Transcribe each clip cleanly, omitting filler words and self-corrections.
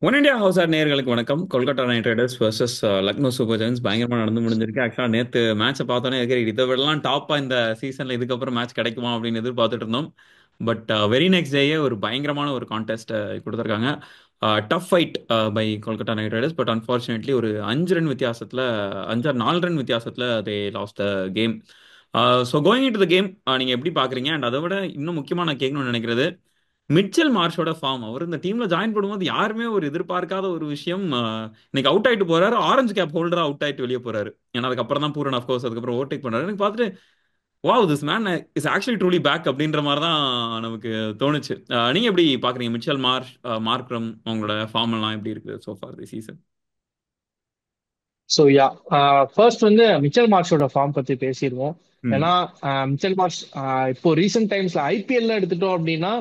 One India house ஆர் நேயர்களுக்கு வணக்கம். Kolkata Knight Riders versus Lucknow Super Giants பயங்கரமா நடந்து முடிஞ்சிருக்கு. ஆக்சுவலா நேத்து மேட்சை பார்த்தோன்னே இதை விடலாம் டாப்பா இந்த சீசன்ல இதுக்கப்புறம் மேட்ச் கிடைக்குமா அப்படின்னு எதிர்பார்த்துட்டு இருந்தோம். பட் வெரி நெக்ஸ்ட் டேயே ஒரு பயங்கரமான ஒரு கான்டெஸ்ட் கொடுத்துருக்காங்க. Tough fight by Kolkata Knight Riders. But unfortunately ஒரு 5 ரன் வித்தியாசத்துல, 4 ரன் வித்தியாசத்துல they lost the game. So going in to the game நீங்க எப்படி பாக்குறீங்க? அண்ட் அதை விட இன்னும் முக்கியமா நான் கேட்கணும்னு நினைக்கிறது மிட்சல் மார்ஷோட ஃபார்ம். அவர் இந்த டீம்ல ஜாயின் பண்ணும்போது யாருமே ஒரு எதிர்பார்க்காத ஒரு விஷயம். இன்னைக்கு அவுட் ஆயிட்டு போறாரு, ஆரஞ்சு கேப் ஹோல்டரா அவுட் ஆயிட்டு வெளியே போறாரு. ஏன்னா அதுக்கப்புறம் தான் பூரன் ஆஃப்கோர்ஸ் அதுக்கப்புறம் ஓவர்டேக் பண்றாரு. எனக்கு பார்த்துட்டு wow this man is actually truly back அப்படின்ற மாதிரி தான் நமக்கு தோணுச்சு. நீங்க எப்படி பாக்குறீங்க மிச்சல் மார்ஷ், மார்க்ரம் அவங்களோட ஃபார்ம் எல்லாம் எப்படி இருக்கு so far the season? So yeah first வந்து மிச்சல் மார்ஷோட ஃபார்ம் பத்தி பேசிடுவோம். ஏன்னா ம். மிச்சல் மார்ஷ் இப்போ ரீசெண்ட் டைம்ஸ்ல ஐபிஎல்ல எடுத்துட்டோம் அப்படின்னா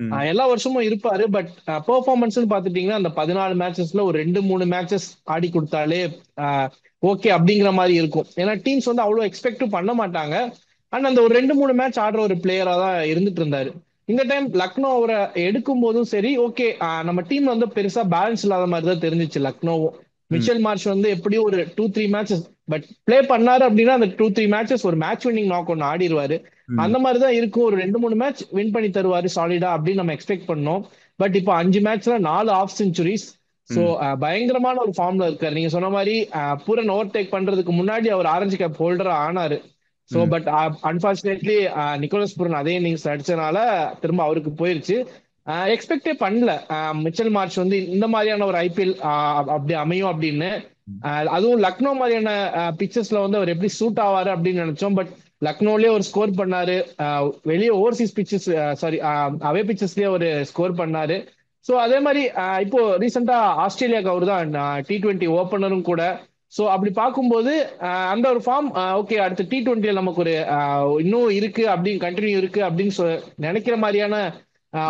ம். எல்லா வருஷமும் இருப்பாரு. பட் பெர்ஃபார்மன்ஸ்னு பார்த்துட்டீங்கன்னா அந்த 14 மேட்சஸ்ல ஒரு 2 3 மேட்சஸ் ஆடி கொடுத்தாலே ஓகே அப்படிங்கிற மாதிரி இருக்கும். ஏன்னா டீம்ஸ் வந்து அவ்வளோ எக்ஸ்பெக்டும் பண்ண மாட்டாங்க. அண்ட் அந்த ஒரு 2 3 மேட்ச் ஆடுற ஒரு பிளேயரா தான் இருந்துட்டு இருந்தாரு. இந்த டைம் லக்னோ அவரை எடுக்கும் போதும் சரி, ஓகே நம்ம டீம் வந்து பெருசா பேலன்ஸ் இல்லாத மாதிரி தான் தெரிஞ்சிச்சு லக்னோவும். ம். மிச்சல் மார்ச் வந்து எப்படியும் ஒரு 2 3 மேட்சஸ் பட் ப்ளே பண்ணாரு அப்படின்னா அந்த 2 3 மேட்சஸ் ஒரு மேட்ச் வின்னிங் நாக் ஒன்று ஆடிடுவாரு. ம். அந்த மாதிரி தான் இருக்கும். ஒரு 2 3 மேட்ச் வின் பண்ணி தருவாரு சாலிடா அப்படின்னு நம்ம எக்ஸ்பெக்ட் பண்ணோம். பட் இப்போ 5 மேட்ச்ல 4 ஆஃப் செஞ்சுரிஸ். ஸோ ம். பயங்கரமான ஒரு ஃபார்ம்ல இருக்காரு. நீங்க சொன்ன மாதிரி பூரன் ஓவர்டேக் பண்றதுக்கு முன்னாடி அவர் ஆரஞ்சு கேப் ஹோல்டரா ஆனாரு. ஸோ ம். பட் அன்பார்ச்சுனேட்லி நிக்கோலஸ் பூரன் அதே இன்னிங்ஸ் அடிச்சனால திரும்ப அவருக்கு போயிருச்சு. எக்ஸ்பெக்டே பண்ணல மிச்சல் மார்ச் வந்து இந்த மாதிரியான ஒரு ஐபிஎல் அப்படி அமையும் அப்படின்னு. அதுவும் லக்னோ மாதிரியான பிச்சர்ஸ்ல வந்து அவர் எப்படி சூட் ஆவாரு அப்படின்னு நினைச்சோம். பட் லக்னோலயே ஒரு ஸ்கோர் பண்ணாரு. வெளியே ஓவர்சீஸ் பிச்சஸ், சாரி, அவே பிச்சர்ஸ்லயே ஒரு ஸ்கோர் பண்ணாரு. ஸோ அதே மாதிரி இப்போ ரீசெண்டா ஆஸ்திரேலியாவுக்கு அவர் தான் T20 ஓப்பனரும் கூட. ஸோ அப்படி பார்க்கும்போது அந்த ஒரு ஃபார்ம் ஓகே, அடுத்த T20ல நமக்கு ஒரு இன்னும் இருக்கு அப்படின்னு கண்டினியூ இருக்கு அப்படின்னு நினைக்கிற மாதிரியான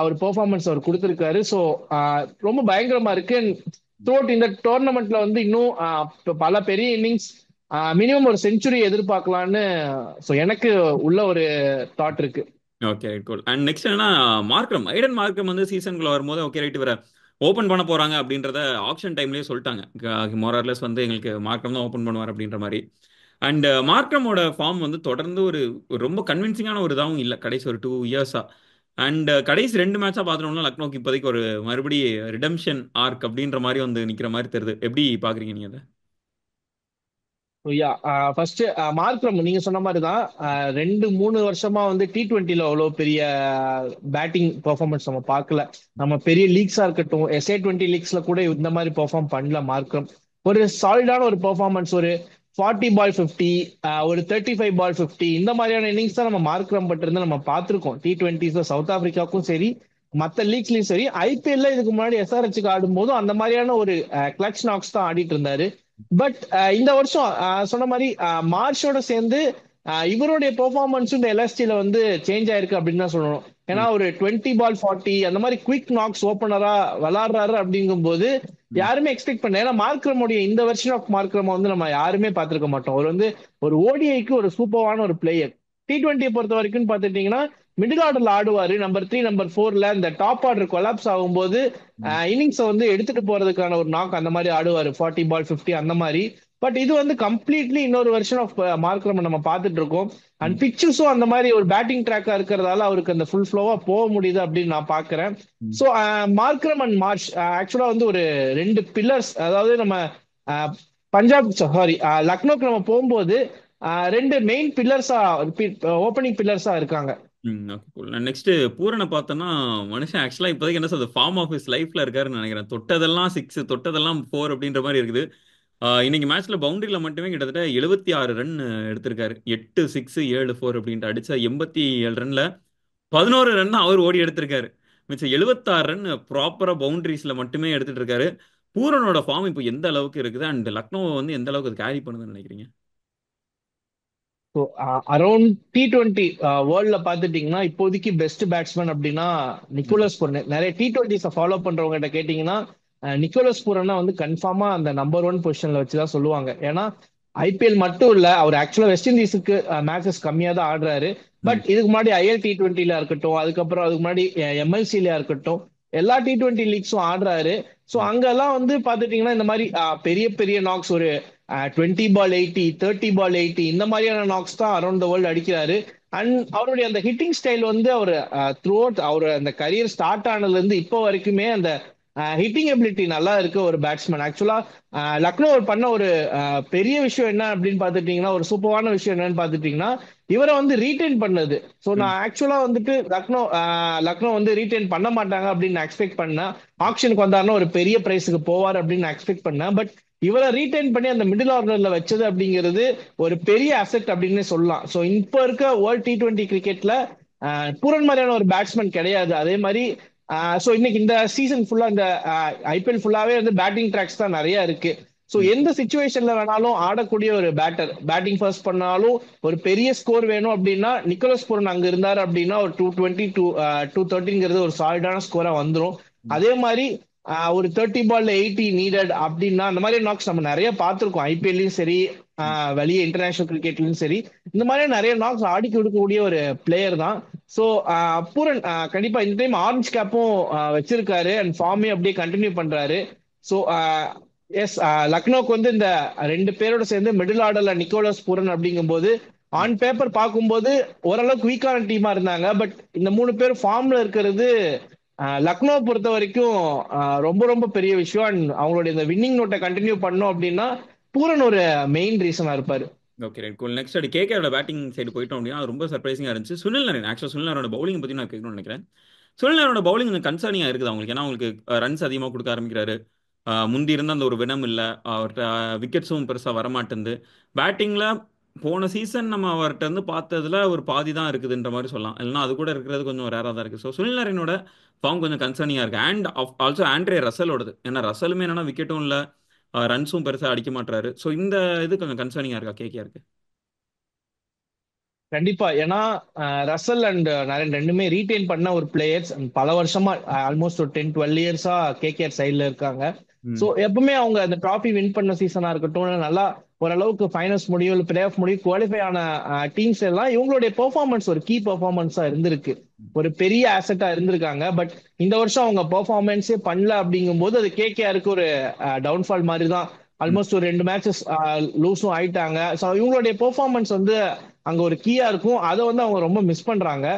ஒரு பெர்ஃபார்மன்ஸ் அவர் கொடுத்திருக்காரு. ஸோ ரொம்ப பயங்கரமா இருக்கு. த்ரூஅவுட் இந்த டோர்னமெண்ட்ல வந்து இன்னும் பல பெரிய இன்னிங்ஸ், மினிமம் ஒரு செஞ்சுரி எதிர்பார்க்கலான்னு ஸோ எனக்கு உள்ள ஒரு தாட் இருக்கு. Okay right cool. And next என்னன்னா மார்க்ரம், ஐடன் மார்க்ரம் வந்து சீசனுக்குள்ள வரும்போது ஓகே ரைட் இவரை ஓப்பன் பண்ண போறாங்க அப்படின்றத ஆக்ஷன் டைம்லயே சொல்லிட்டாங்க. மோரர்லெஸ் வந்து எங்களுக்கு மார்க்ரம் தான் ஓப்பன் பண்ணுவார் அப்படின்ற மாதிரி. அண்ட் மார்க்ரமோட ஃபார்ம் வந்து தொடர்ந்து ஒரு ரொம்ப கன்வின்சிங்கான ஒரு இதாகவும் இல்லை கடைசி ஒரு 2 இயர்ஸா. அண்ட் கடைசி 2 மேட்சா பார்த்துட்டோம்னா லக்னோக்கு இப்போதைக்கு ஒரு மறுபடி ரிடம்ஷன் ஆர்க் அப்படின்ற மாதிரி வந்து நிக்கிற மாதிரி தெரியுது. எப்படி பாக்குறீங்க நீங்க அதை? யா ஃபர்ஸ்ட் மார்க்ரம் நீங்க சொன்ன மாதிரி தான். 2 3 வருஷமா வந்து T20ல அவ்வளோ பெரிய பேட்டிங் பெர்ஃபார்மன்ஸ் நம்ம பார்க்கல. நம்ம பெரிய லீக்ஸா இருக்கட்டும், SA20 லீக்ஸ்ல கூட இந்த மாதிரி பெர்ஃபார்ம் பண்ணல மார்க்ரம். ஒரு சாலிடான ஒரு பெர்ஃபார்மன்ஸ், ஒரு 40 பால் 50, ஒரு 35 பால் 50 இந்த மாதிரியான இன்னிங்ஸ் தான் நம்ம மார்க்ரம் பட்டு இருந்து நம்ம பார்த்திருக்கோம். T20s சவுத் ஆப்பிரிக்காவுக்கும் சரி, மற்ற லீக்ஸ்லயும் சரி. ஐபிஎல்ல இதுக்கு முன்னாடி SRHக்கு ஆடும்போதும் அந்த மாதிரியான ஒரு கிளட்ச் நாக்ஸ் தான் ஆடிட்டு இருந்தாரு. பட் இந்த வருஷம் சொன்ன மாதிரி மார்ஷோட சேர்ந்து இவருடைய பெர்ஃபார்மன்ஸ் இந்த எல்எஸ்டில வந்து சேஞ்ச் ஆயிருக்கு அப்படின்னு தான் சொல்லணும். ஏன்னா ம். ஒரு 20 பால் 40 அந்த மாதிரி குவிக் நாக்ஸ் ஓப்பனரா விளாடுறாரு அப்படிங்கும்போது ம். யாருமே எக்ஸ்பெக்ட் பண்ணல. ஏன்னா மார்க்ரமுடைய இந்த வெர்ஷன் ஆஃப் மார்க்ரம் வந்து நம்ம யாருமே பார்த்திருக்க மாட்டோம். அவர் வந்து ஒரு ஓடிஐக்கு ஒரு சூப்பரான ஒரு பிளேயர். T20 பொறுத்த வரைக்கும் பார்த்துட்டீங்கன்னா மிடில் ஆர்டர்ல ஆடுவாரு. நம்பர் 3 நம்பர் 4ல இந்த டாப் ஆர்டர் கொலாப்ஸ் ஆகும்போது ம். இன்னிங்ஸை வந்து எடுத்துட்டு போறதுக்கான ஒரு நாக் அந்த மாதிரி ஆடுவாரு. 40 பால் 50 அந்த மாதிரி. பட் இது வந்து கம்ப்ளீட்லி இன்னொரு வெர்ஷன் ஆஃப் மார்க்ரம் நம்ம பார்த்துட்டு இருக்கோம். அண்ட் ம். பிச்சுஸும் அந்த மாதிரி ஒரு பேட்டிங் ட்ராக்கா இருக்கிறதால அவருக்கு அந்த ஃபுல் ஃப்ளோவா போக முடியுது அப்படின்னு நான் பாக்குறேன். ம். ஸோ மார்க்ரம் அண்ட் மார்ஷ் ஆக்சுவலா வந்து ஒரு 2 பில்லர்ஸ். அதாவது நம்ம அஹ், பஞ்சாப், சாரி, லக்னோக்கு நம்ம போகும்போது 2 மெயின் பில்லர்ஸா, ஓப்பனிங் பில்லர்ஸா இருக்காங்க. ம். Okay cool. நெக்ஸ்ட் பூரனை பார்த்தோன்னா மனுஷன் ஆக்சுவலா இப்போதைக்கு என்ன சொல்றது ஃபார்ம் ஆஃப் ஹிஸ் லைஃப்ல இருக்காருன்னு நினைக்கிறேன். தொட்டதெல்லாம் சிக்ஸ், தொட்டதெல்லாம் ஃபோர் அப்படின்ற மாதிரி இருக்குது. இன்னைக்கு மேட்ச்ல பவுண்டரியில மட்டுமே கிட்டத்தட்ட 76 ரன் எடுத்திருக்காரு. 8 6 7 4 அப்படின்ட்டு அடிச்ச 87 ரன்ல 11 ரன் தான் அவர் ஓடி எடுத்திருக்காரு. மிச்சம் 76 ரன் ப்ராப்பரா பவுண்டரிஸ்ல மட்டுமே எடுத்துட்டு இருக்காரு. பூரனோட ஃபார்ம் இப்போ எந்த அளவுக்கு இருக்குது அண்ட் லக்னோ வந்து எந்த அளவுக்கு அது கேரி பண்ணுதுன்னு நினைக்கிறீங்க? ஸோ அரௌண்ட் T20 வேர்ல்ட்ல பார்த்துட்டீங்கன்னா இப்போதைக்கு பெஸ்ட் பேட்ஸ்மேன் அப்படின்னா ம். Nicholas Pooran. நிறைய T20s ஃபாலோ பண்றவங்க கேட்டீங்கன்னா நிக்கோலஸ் பூரனை வந்து கன்ஃபார்மா அந்த நம்பர் 1 பொசிஷன்ல வச்சுதான் சொல்லுவாங்க. ஏன்னா ஐபிஎல் மட்டும் இல்ல, அவர் ஆக்சுவலா வெஸ்ட் இண்டீஸுக்கு மேட்சஸ் கம்மியா தான் ஆடுறாரு. ம். பட் இதுக்கு முன்னாடி IL T20ல இருக்கட்டும், அதுக்கப்புறம் அதுக்கு முன்னாடி MLC இருக்கட்டும், எல்லா T20 லீக்ஸும் ஆடுறாரு. ஸோ அங்கெல்லாம் வந்து பாத்துட்டீங்கன்னா இந்த மாதிரி பெரிய பெரிய நாக்ஸ் ஒரு 20 பால் 80, 30 பால் 80 இந்த மாதிரியான நாக்ஸ் தான் அரௌண்ட் த வேர்ல்டு அடிக்கிறாரு. அண்ட் அவருடைய அந்த ஹிட்டிங் ஸ்டைல் வந்து அவர் த்ரூ அவுட் அவர் அந்த கரியர் ஸ்டார்ட் ஆனதுல இருந்து இப்போ வரைக்குமே அந்த ஹிட்டிங் எபிலிட்டி நல்லா இருக்கு ஒரு பேட்ஸ்மேன். ஆக்சுவலா லக்னோ பண்ண ஒரு பெரிய விஷயம் என்ன அப்படின்னு பாத்துட்டீங்கன்னா, ஒரு சூப்பரான விஷயம் என்னன்னு பாத்துட்டீங்கன்னா, இவரை வந்து ரீட்டைன் பண்ணது. ஸோ நான் ஆக்சுவலா வந்துட்டு லக்னோ வந்து ரீட்டைன் பண்ண மாட்டாங்க அப்படின்னு நான் எக்ஸ்பெக்ட் பண்ணேன். ஆக்ஷனுக்கு வந்தாருன்னா ஒரு பெரிய பிரைஸுக்கு போவார் அப்படின்னு நான் எக்ஸ்பெக்ட் பண்ணேன். பட் இவரை ரீட்டைன் பண்ணி அந்த மிடில் ஆர்டர்ல வச்சது அப்படிங்கிறது ஒரு பெரிய அசெட் அப்படின்னு சொல்லலாம். ஸோ இப்ப இருக்க வேர்ல்ட் T20 கிரிக்கெட்ல பூரன் மாதிரியான ஒரு பேட்ஸ்மேன் கிடையாது. அதே மாதிரி ஸோ இன்னைக்கு இந்த சீசன் ஃபுல்லா இந்த IPL ஃபுல்லாவே வந்து பேட்டிங் ட்ராக்ஸ் தான் நிறைய இருக்கு. ஸோ எந்த சுச்சுவேஷன்ல வேணாலும் ஆடக்கூடிய ஒரு பேட்டர், பேட்டிங் ஃபர்ஸ்ட் பண்ணாலும் ஒரு பெரிய ஸ்கோர் வேணும் அப்படின்னா நிக்கோலஸ் பூரன் அங்க இருந்தாரு அப்படின்னா ஒரு 220 230 ஒரு சாலிடான ஸ்கோரா வந்துடும். அதே மாதிரி ஒரு 30 பால் 80 நீடட் அப்படின்னா அந்த மாதிரி நாக்ஸ் நம்ம நிறைய பார்த்திருக்கோம். ஐபிஎல்லையும் சரி, வெளியே இன்டர்நேஷனல் கிரிக்கெட்லயும் சரி, இந்த மாதிரி நிறைய நாக்ஸ் ஆடி கொடுக்கக்கூடிய ஒரு பிளேயர் தான். ஸோ பூரன் கண்டிப்பா இந்த டைம் ஆரஞ்சு கேப்பும் வச்சிருக்காரு அண்ட் ஃபார்மே அப்படியே கண்டினியூ பண்றாரு. ஸோ எஸ், லக்னோக்கு வந்து இந்த ரெண்டு பேரோட சேர்ந்து மிடில் ஆர்டர்ல நிக்கோலஸ் பூரன் அப்படிங்கும்போது ஆன் பேப்பர் பார்க்கும்போது ஓரளவுக்கு வீக்கான டீமா இருந்தாங்க. பட் இந்த மூணு பேர் ஃபார்ம்ல இருக்கிறது லக்னோ பொறுத்த வரைக்கும் ரொம்ப ரொம்ப பெரிய விஷயம். அண்ட் அவங்களுடைய இந்த வின்னிங் நோட்டை கண்டினியூ பண்ணோம் அப்படின்னா பூரன் ஒரு மெயின் ரீசனா இருப்பாரு. Okay right cool. நெக்ஸ்ட் அடி கேகேவோட பேட்டிங் சைடு போயிட்டோம் அப்படின்னா அது ரொம்ப சர்ப்ரைசிங்காக இருந்துச்சு. சுனில் நரேன் ஆக்சுவலாக சுனில் நரேனோட பவுலிங் பற்றி நான் கேட்கணும்னு நினைக்கிறேன். சுனில் நரேனோட பவுலிங் கொஞ்சம் கன்சர்னிங்காக இருக்குது அவங்களுக்கு. ஏன்னா அவங்களுக்கு ரன்ஸ் அதிகமாக கொடுக்க ஆரம்பிக்கிறாரு. முந்தி இருந்த அந்த ஒரு வினம் இல்லை அவர்கிட்ட. விக்கெட்ஸும் பெருசாக வரமாட்டேங்குது. பேட்டிங்கில் போன சீசன் நம்ம அவர்கிட்ட இருந்து பார்த்ததுல ஒரு பாதி தான் இருக்குதுன்ற மாதிரி சொல்லலாம். இல்லைன்னா அது கூட இருக்கிறது கொஞ்சம் ரேராக தான் இருக்குது. ஸோ சுனில் நரேனோட ஃபார்ம் கொஞ்சம் கன்சர்னிங்காக இருக்குது. அண்ட் ஆல்சோ ஆண்ட்ரே ரசலோடது. ஏன்னா ரசலுமே என்னன்னா விக்கெட்டும் இல்லை, ரன்ஸும் பெருசாக அடிக்க மாட்டாரு. ஸோ இந்த இது கொஞ்சம் கன்சர்னிங்காக இருக்கா கேகேஆருக்கு? கண்டிப்பா. ஏன்னா ரசல் அண்ட் நரேன் ரெண்டுமே ரீட்டைன் பண்ண ஒரு பிளேயர்ஸ். பல வருஷமா ஆல்மோஸ்ட் ஒரு 10 12 இயர்ஸா கேகேஆர் சைட்ல இருக்காங்க. ஸோ எப்பவுமே அவங்க அந்த டிராஃபி வின் பண்ண சீசனா இருக்கட்டும், நல்லா ஓரளவுக்கு ஃபைனல்ஸ் முடியும் இல்லை பிளே ஆஃப் முடியும் குவாலிஃபை ஆன டீம்ஸ் எல்லாம் இவங்களுடைய பெர்ஃபார்மன்ஸ் ஒரு கீ பெர்ஃபார்மன்ஸா இருந்திருக்கு. ஒரு பெரிய ஆசெட்டா இருந்திருக்காங்க. பட் இந்த வருஷம் அவங்க பெர்ஃபார்மன்ஸே பண்ணல அப்படிங்கும்போது அது கேகேஆருக்கு ஒரு டவுன்ஃபால் மாதிரி தான். ஆல்மோஸ்ட் ஒரு 2 மேட்சஸ் லூஸும் ஆயிட்டாங்க. ஸோ இவங்களுடைய பெர்ஃபார்மன்ஸ் வந்து அங்க ஒரு கீயா இருக்கும். அதை வந்து அவங்க ரொம்ப மிஸ் பண்றாங்க.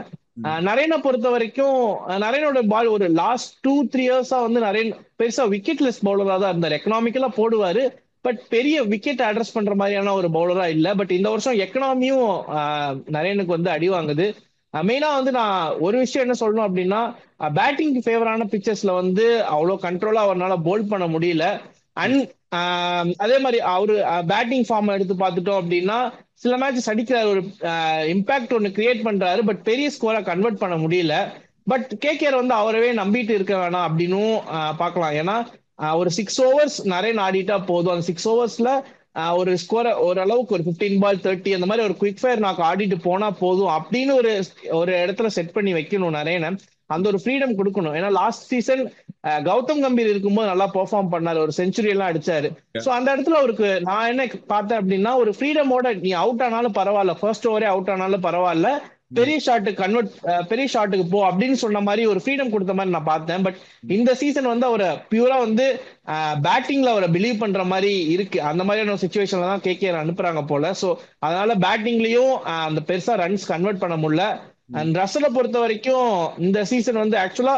நரேனை பொறுத்த வரைக்கும் நரேனோட பால் ஒரு லாஸ்ட் 2 3 இயர்ஸா வந்து நரேன் பெருசா விக்கெட்லெஸ் பவுலரா தான் இருந்தார். எக்கனாமிக்கலா போடுவாரு, பட் பெரிய விக்கெட் அட்ரஸ் பண்ற மாதிரியான ஒரு பவுலரா இல்ல. பட் இந்த வருஷம் எக்கனாமியும் நரேனுக்கு வந்து அடி வாங்குது. மெயினா வந்து நான் ஒரு விஷயம் என்ன சொல்லணும் அப்படின்னா, பேட்டிங்க்கு ஃபேவரான பிச்சர்ஸ்ல வந்து அவ்வளவு கண்ட்ரோலா அவரால் போல்ட் பண்ண முடியல. அண்ட் அதே மாதிரி அவரு பேட்டிங் ஃபார்ம் எடுத்து பார்த்துட்டோம் அப்படின்னா சில மேட்சஸ் அடிக்கிறாரு, ஒரு இம்பாக்ட் ஒன்னு கிரியேட் பண்றாரு, பட் பெரிய ஸ்கோரா கன்வெர்ட் பண்ண முடியல. பட் கேகேஆர் வந்து அவரவே நம்பிட்டு இருக்க வேணாம் அப்படின்னும் பார்க்கலாம். ஏன்னா ஒரு 6 ஓவர்ஸ் நரேன் ஆடிட்டா போதும். அந்த 6 ஓவர்ஸ்ல ஒரு ஸ்கோரை ஓரளவுக்கு ஒரு 15 பால் 30 அந்த மாதிரி ஒரு குவிக் ஃபயர் நாக்கு ஆடிட்டு போனா போதும் அப்படின்னு ஒரு ஒரு இடத்துல செட் பண்ணி வைக்கணும் நரேனை. அந்த ஒரு ஃப்ரீடம் கொடுக்கணும். ஏன்னா லாஸ்ட் சீசன் கௌதம் கம்பீர் இருக்கும்போது நல்லா பெர்ஃபார்ம் பண்ணாரு, ஒரு செஞ்சுரி எல்லாம் அடிச்சாரு. சோ அந்த இடத்துல அவருக்கு நான் என்ன பார்த்தேன் அப்படின்னா, ஒரு ஃப்ரீடமோட நீ அவுட் ஆனாலும் பரவாயில்ல, ஃபர்ஸ்ட் ஓவரே அவுட் ஆனாலும் பரவாயில்ல, பெரிய ஷாட்டுக்கு கன்வெர்ட், பெரிய ஷாட்டுக்கு போ அப்படின்னு சொன்ன மாதிரி ஒரு ஃப்ரீடம் கொடுத்த மாதிரி நான் பார்த்தேன். பட் இந்த சீசன் வந்து அவரை பியூரா வந்து பேட்டிங்ல அவரை பிலீவ் பண்ற மாதிரி இருக்கு. அந்த மாதிரியான ஒரு சுச்சுவேஷன்ல தான் கேகேஆர் அனுப்புறாங்க போல. சோ அதனால பேட்டிங்லயும் அந்த பெருசா ரன்ஸ் கன்வெர்ட் பண்ண முடியல. அண்ட் ரசலை பொறுத்த வரைக்கும் இந்த சீசன் வந்து ஆக்சுவலா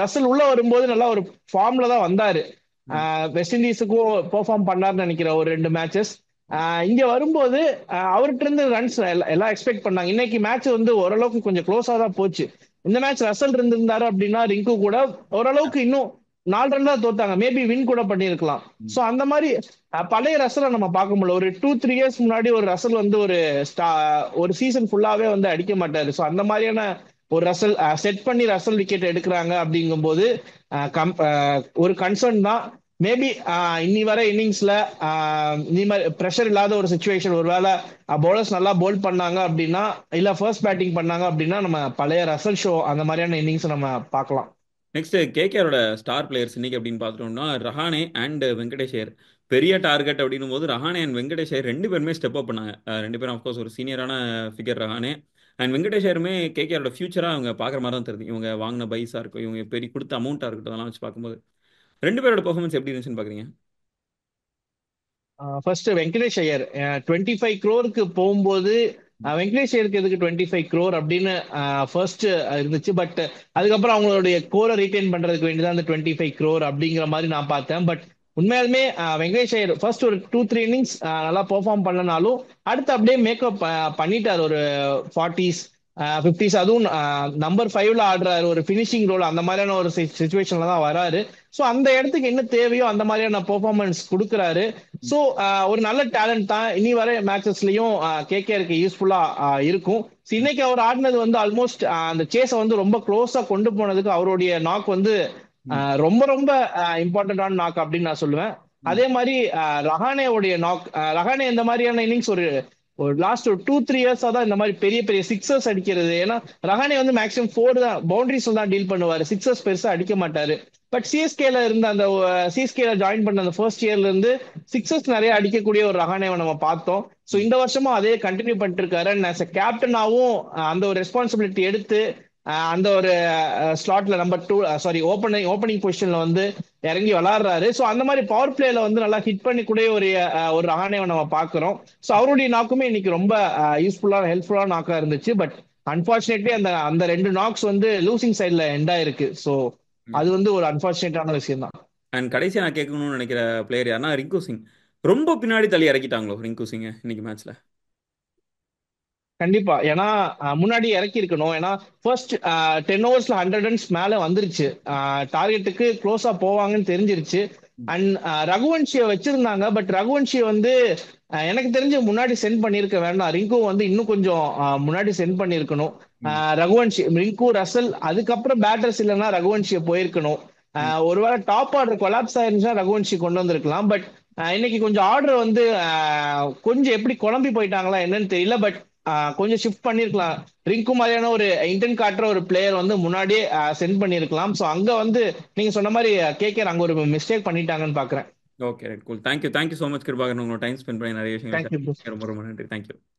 ரசல் உள்ள வரும்போது நல்லா ஒரு ஃபார்ம்ல தான் வந்தாரு. வெஸ்ட் இண்டீஸுக்கும் பெர்ஃபார்ம் பண்ணாருன்னு நினைக்கிறேன் ஒரு 2 மேட்சஸ். இங்க வரும்போது அவர்கிட்ட இருந்து ரன்ஸ் எல்லாம் எக்ஸ்பெக்ட் பண்ணாங்க. இன்னைக்கு மேட்ச் வந்து ஓரளவுக்கு கொஞ்சம் க்ளோஸா தான் போச்சு. இந்த மேட்ச் ரசல் இருந்திருந்தாரு அப்படின்னா ரிங்கு கூட ஓரளவுக்கு இன்னும் 4 ரன் தான் தோத்தாங்க, மேபி வின் கூட பண்ணிருக்கலாம். சோ அந்த மாதிரி பழைய ரசலை நம்ம பார்க்க முடியல. ஒரு 2 3 இயர்ஸ் முன்னாடி ஒரு ரசல் வந்து ஒரு சீசன் ஃபுல்லாவே வந்து அடிக்க மாட்டாரு. சோ அந்த மாதிரியான ஒரு ரசல் செட் பண்ணி ரசல் விக்கெட் எடுக்கிறாங்க அப்படிங்கும்போது ஒரு கன்சர்ன் தான். மேபி இன்னி வர இன்னிங்ஸ்ல இனி மாதிரி ப்ரெஷர் இல்லாத ஒரு சுச்சுவேஷன், ஒருவேளை பவுலர்ஸ் நல்லா போல் பண்ணாங்க அப்படின்னா, இல்ல ஃபர்ஸ்ட் பேட்டிங் பண்ணாங்க அப்படின்னா நம்ம பழைய ரசல் ஷோ அந்த மாதிரியான இன்னிங்ஸ் நம்ம பார்க்கலாம். நெக்ஸ்ட் கேகேஆரோட ஸ்டார் பிளேயர்ஸ் இன்னைக்கு அப்படின்னு பார்த்துட்டோம்னா ரஹானே அண்ட் வெங்கடேஷ் ஐயர். பெரிய டார்கெட் அப்படின்னும் போது ரஹானே அண்ட் வெங்கடேஷ் ஐயர் ரெண்டு பேருமே ஸ்டெப் அப் பண்ணாங்க. ரெண்டு பேரும் ஆஃப்கோர்ஸ் ஒரு சீனியரான ஃபிகர் ரஹானே. அண்ட் வெங்கடேஷ் ஐயருமே கேகேஆரோட ஃபியூச்சரா அவங்க பார்க்குற மாதிரி தான் தெரியுது. இவங்க வாங்கின பைஸா இருக்கும், இவங்க பெரிய கொடுத்த அமௌண்ட்டா இருக்கட்டும், அதெல்லாம் வச்சு பார்க்கும்போது ரெண்டு பேரோட பெர்ஃபார்மன்ஸ் எப்படி இருந்துச்சுன்னு பாக்குறீங்க? ஃபர்ஸ்ட் வெங்கடேஷ் ஐயர் 25 crore போகும்போது வெங்கடேஷ் ஐயருக்கு எதுக்கு 25 crore அப்படின்னு ஃபர்ஸ்ட் இருந்துச்சு. பட் அதுக்கப்புறம் அவங்களுடைய கோரை ரீட்டைன் பண்றதுக்கு வேண்டியதான் அந்த 25 crore அப்படிங்கிற மாதிரி நான் பார்த்தேன். பட் உண்மையாலுமே வெங்கடேஷ் ஐயர் ஃபர்ஸ்ட் ஒரு 2-3 இன்னிங்ஸ் நல்லா பெர்ஃபார்ம் பண்ணனாலும் அடுத்து அப்படியே மேக்கப் பண்ணிட்டார். ஒரு 40s 50s, அதுவும் நம்பர் 5ல ஆடுறாரு, ஒரு ஃபினிஷிங் ரோல் அந்த மாதிரியான ஒரு சுச்சுவேஷன்ல தான் வராரு. ஸோ அந்த இடத்துக்கு என்ன தேவையோ அந்த மாதிரியான பெர்ஃபார்மன்ஸ் கொடுக்குறாரு. ஸோ ஒரு நல்ல டேலண்ட் தான். இனி வர மேட்சஸ்லயும் கேகேஆருக்கு யூஸ்ஃபுல்லா இருக்கும். So, இன்னைக்கு அவர் ஆடினது வந்து ஆல்மோஸ்ட் அந்த சேஸை வந்து ரொம்ப க்ளோஸா கொண்டு போனதுக்கு அவருடைய நாக் வந்து ரொம்ப ரொம்ப இம்பார்ட்டன்டான நாக் அப்படின்னு நான் சொல்லுவேன். அதே மாதிரி ரஹானேவுடைய நாக், ரஹானே இந்த மாதிரியான இன்னிங்ஸ் ஒரு ஒரு லாஸ்ட் ஒரு 2-3 இயர்ஸா தான் இந்த மாதிரி பெரிய பெரிய சிக்ஸர்ஸ் அடிக்கிறது. ஏன்னா ரஹானே வந்து மேக்ஸிமம் 4 தான் பவுண்டரிஸ் தான் டீல் பண்ணுவாரு, சிக்ஸர்ஸ் பெருசா அடிக்க மாட்டாரு. பட் சிஎஸ்கேல இருந்த அந்த சிஎஸ்கேல ஜாயின் பண்ண அந்த ஃபர்ஸ்ட் இயர்ல இருந்து சிக்ஸஸ் நிறைய அடிக்கக்கூடிய ஒரு ரஹானேவை நம்ம பார்த்தோம். ஸோ இந்த வருஷமும் அதே கண்டினியூ பண்ணிட்டு இருக்காரு. அண்ட் ஆஸ் அ கேப்டனாவும் அந்த ஒரு ரெஸ்பான்சிபிலிட்டி எடுத்து அந்த ஒரு ஸ்லாட்ல நம்பர் 2, சாரி ஓப்பனிங் பொசிஷன்ல வந்து இறங்கி விளாடுறாரு. ஸோ அந்த மாதிரி பவர் பிளேல வந்து நல்லா ஹிட் பண்ணி கூட ஒரு ரஹானேவை நம்ம பார்க்கிறோம். ஸோ அவருடைய நாக்குமே இன்னைக்கு ரொம்ப யூஸ்ஃபுல்லான ஹெல்ப்ஃபுல்லான நாக்கா இருந்துச்சு. பட் அன்பார்ச்சுனேட்லி அந்த அந்த 2 நாக்ஸ் வந்து லூசிங் சைட்ல எண்ட் ஆயிருக்கு. ஸோ அது வந்து ஒரு அன்பார்ச்சுனேட்டான விஷயம் தான். அண்ட் கடைசியா நான் கேட்கணும்னு நினைக்கிற பிளேயர் யாருன்னா ரிங்கு சிங். ரொம்ப பின்னாடி தள்ளி இறக்கிட்டாங்களோ ரிங்கு சிங் இன்னைக்கு மேட்ச்ல? கண்டிப்பா. ஏன்னா முன்னாடி இறக்கி இருக்கணும். ஏன்னா ஃபர்ஸ்ட் 10 ஓவர்ஸ்ல 100 ரன்ஸ் மேல வந்துருச்சு. டார்கெட்டுக்கு க்ளோஸா போவாங்கன்னு தெரிஞ்சிருச்சு. அண்ட் ரகுவன்ஷியை வச்சிருந்தாங்க. பட் ரகுவன்ஷியை வந்து எனக்கு தெரிஞ்சு முன்னாடி சென்ட் பண்ணிருக்க வேண்டாம். ரிங்கு வந்து இன்னும் கொஞ்சம் முன்னாடி சென்ட் பண்ணிருக்கணும். ரகுவன்ஷி, ரிங்கு, ரசல், அதுக்கப்புறம் பேட்டர்ஸ் இல்லைன்னா ரகுவன்ஷியை போயிருக்கணும். ஒருவேளை டாப் ஆர்டர் கொலாப்ஸ் ஆயிருந்துச்சுன்னா ரகுவன்ஷி கொண்டு வந்திருக்கலாம். பட் இன்னைக்கு கொஞ்சம் ஆர்டர் வந்து கொஞ்சம் எப்படி குழம்பி போயிட்டாங்களா என்னன்னு தெரியல. பட் கொஞ்சம் ஷிஃப்ட் பண்ணிருக்கலாம். ரிங்கு மாதிரியான ஒரு இன்டென்ட் காட்டுற ஒரு பிளேயர் வந்து முன்னாடியே சென்ட் பண்ணிருக்கலாம். ஸோ அங்க வந்து நீங்க சொன்ன மாதிரி கேகேஆர் அங்க ஒரு மிஸ்டேக் பண்ணிட்டாங்கன்னு பாக்குறேன். Okay right, cool. Thank you so much Kirubakaran, உங்களோட டைம் ஸ்பெண்ட் பண்ணி நிறைய விஷயங்கள் share தேங்க்யூ. பண்ணீங்க. ரொம்ப ரொம்ப நன்றி. தேங்க்யூ.